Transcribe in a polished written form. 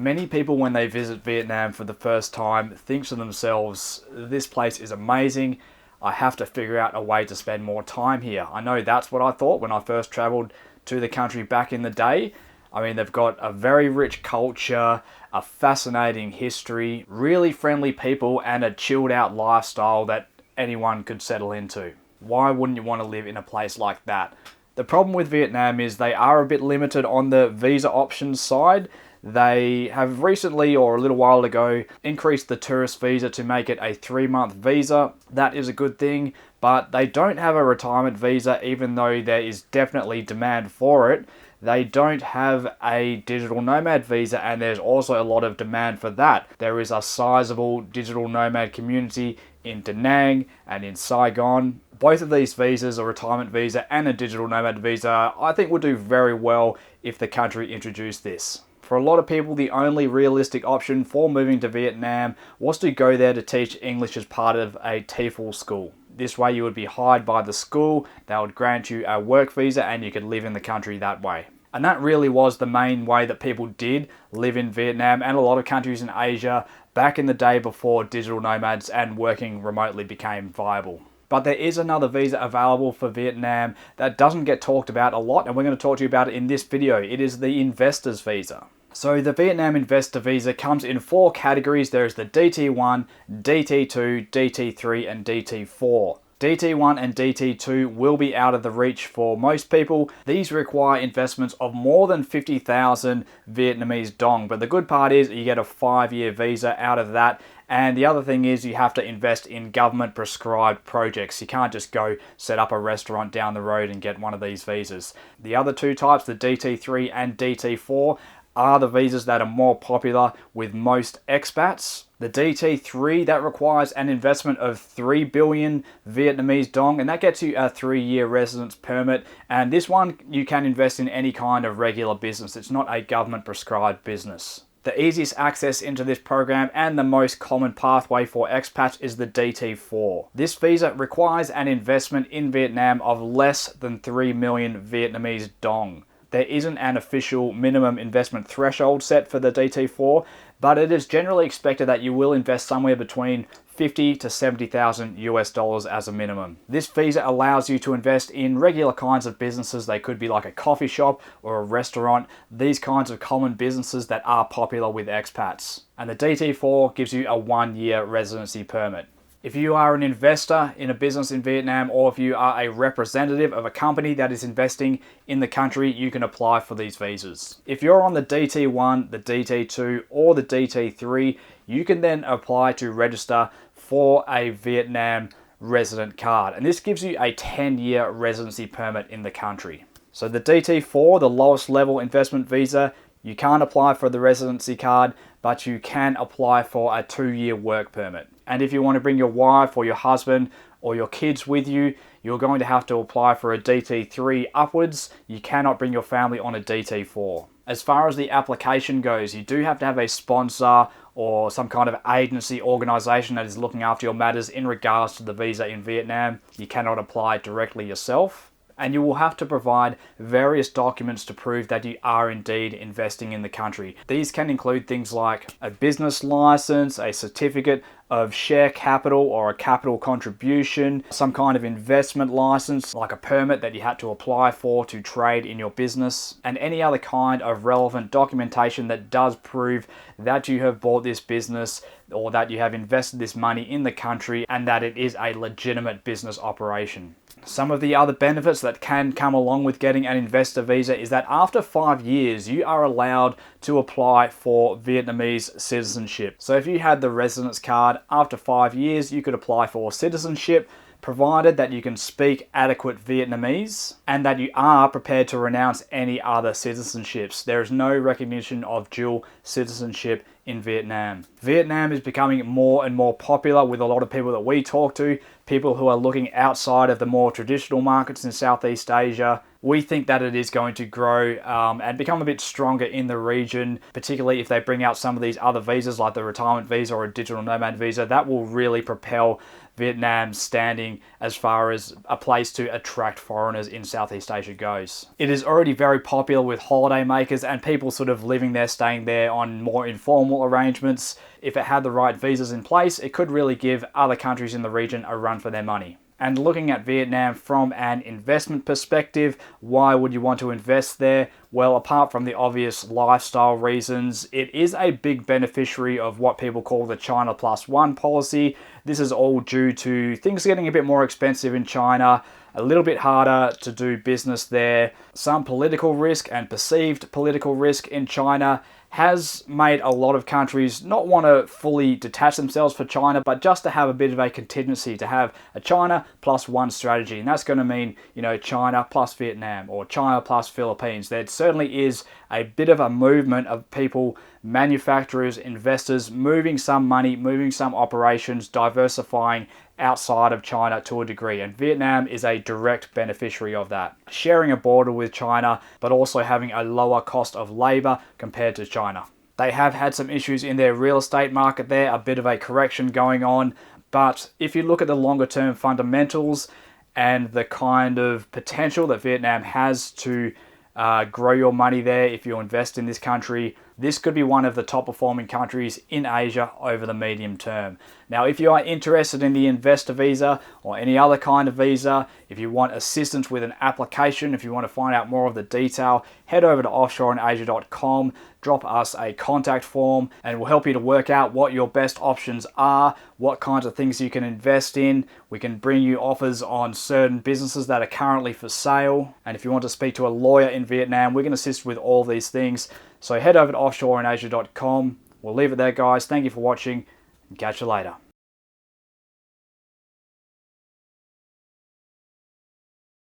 Many people, when they visit Vietnam for the first time, think to themselves, this place is amazing. I have to figure out a way to spend more time here. I know that's what I thought when I first traveled to the country back in the day. I mean, they've got a very rich culture, a fascinating history, really friendly people, and a chilled out lifestyle that anyone could settle into. Why wouldn't you want to live in a place like that? The problem with Vietnam is they are a bit limited on the visa options side. They have recently, or a little while ago, increased the tourist visa to make it a 3-month visa. That is a good thing, but they don't have a retirement visa, even though there is definitely demand for it. They don't have a digital nomad visa, and there's also a lot of demand for that. There is a sizable digital nomad community in Da Nang and in Saigon. Both of these visas, a retirement visa and a digital nomad visa, I think would do very well if the country introduced this. For a lot of people, the only realistic option for moving to Vietnam was to go there to teach English as part of a TEFL school. This way you would be hired by the school, they would grant you a work visa, and you could live in the country that way. And that really was the main way that people did live in Vietnam and a lot of countries in Asia back in the day before digital nomads and working remotely became viable. But there is another visa available for Vietnam that doesn't get talked about a lot, and we're going to talk to you about it in this video. It is the investor's visa. So the Vietnam investor visa comes in 4 categories. There's the DT1, DT2, DT3 and DT4. DT1 and DT2 will be out of the reach for most people. These require investments of more than 50,000 Vietnamese dong. But the good part is you get a 5-year visa out of that. And the other thing is you have to invest in government prescribed projects. You can't just go set up a restaurant down the road and get one of these visas. The other 2 types, the DT3 and DT4, are the visas that are more popular with most expats. The DT3, that requires an investment of 3 billion Vietnamese dong, and that gets you a 3-year residence permit. And this one, you can invest in any kind of regular business. It's not a government prescribed business. The easiest access into this program and the most common pathway for expats is the DT4. This visa requires an investment in Vietnam of less than 3 million Vietnamese dong. There isn't an official minimum investment threshold set for the DT4, but it is generally expected that you will invest somewhere between 50 to 70,000 US dollars as a minimum. This visa allows you to invest in regular kinds of businesses. They could be like a coffee shop or a restaurant, these kinds of common businesses that are popular with expats. And the DT4 gives you a 1-year residency permit. If you are an investor in a business in Vietnam, or if you are a representative of a company that is investing in the country, you can apply for these visas. If you're on the DT1, the DT2, or the DT3, you can then apply to register for a Vietnam resident card. And this gives you a 10-year residency permit in the country. So the DT4, the lowest level investment visa, you can't apply for the residency card, but you can apply for a 2-year work permit. And if you want to bring your wife or your husband or your kids with you, you're going to have to apply for a DT3 upwards. You cannot bring your family on a DT4. As far as the application goes, you do have to have a sponsor or some kind of agency organization that is looking after your matters in regards to the visa in Vietnam. You cannot apply directly yourself. And you will have to provide various documents to prove that you are indeed investing in the country. These can include things like a business license, a certificate of share capital or a capital contribution, some kind of investment license like a permit that you had to apply for to trade in your business, and any other kind of relevant documentation that does prove that you have bought this business or that you have invested this money in the country and that it is a legitimate business operation. Some of the other benefits that can come along with getting an investor visa is that after 5 years, you are allowed to apply for Vietnamese citizenship. So if you had the residence card, after 5 years, you could apply for citizenship, provided that you can speak adequate Vietnamese and that you are prepared to renounce any other citizenships. There is no recognition of dual citizenship in Vietnam. Vietnam is becoming more and more popular with a lot of people that we talk to, people who are looking outside of the more traditional markets in Southeast Asia. We think that it is going to grow and become a bit stronger in the region, particularly if they bring out some of these other visas like the retirement visa or a digital nomad visa. That will really propel Vietnam's standing as far as a place to attract foreigners in Southeast Asia goes. It is already very popular with holiday makers and people sort of living there, staying there on more informal arrangements. If it had the right visas in place, it could really give other countries in the region a run for their money. And looking at Vietnam from an investment perspective, why would you want to invest there? Well, apart from the obvious lifestyle reasons, it is a big beneficiary of what people call the China Plus One policy. This is all due to things getting a bit more expensive in China, a little bit harder to do business there. Some political risk and perceived political risk in China has made a lot of countries not want to fully detach themselves from China, but just to have a bit of a contingency, to have a China plus one strategy. And that's going to mean, China plus Vietnam or China plus Philippines. There certainly is a bit of a movement of people, manufacturers, investors, moving some money, moving some operations, diversifying outside of China to a degree, and Vietnam is a direct beneficiary of that. Sharing a border with China, but also having a lower cost of labor compared to China. They have had some issues in their real estate market there, a bit of a correction going on, but if you look at the longer term fundamentals and the kind of potential that Vietnam has to grow your money there if you invest in this country, this could be one of the top performing countries in Asia over the medium term. Now, if you are interested in the investor visa or any other kind of visa, if you want assistance with an application, if you want to find out more of the detail, head over to offshoreinasia.com, drop us a contact form, and we'll help you to work out what your best options are, what kinds of things you can invest in. We can bring you offers on certain businesses that are currently for sale. And if you want to speak to a lawyer in Vietnam, we can assist with all these things. So head over to offshoreinasia.com. We'll leave it there, guys. Thank you for watching, and catch you later.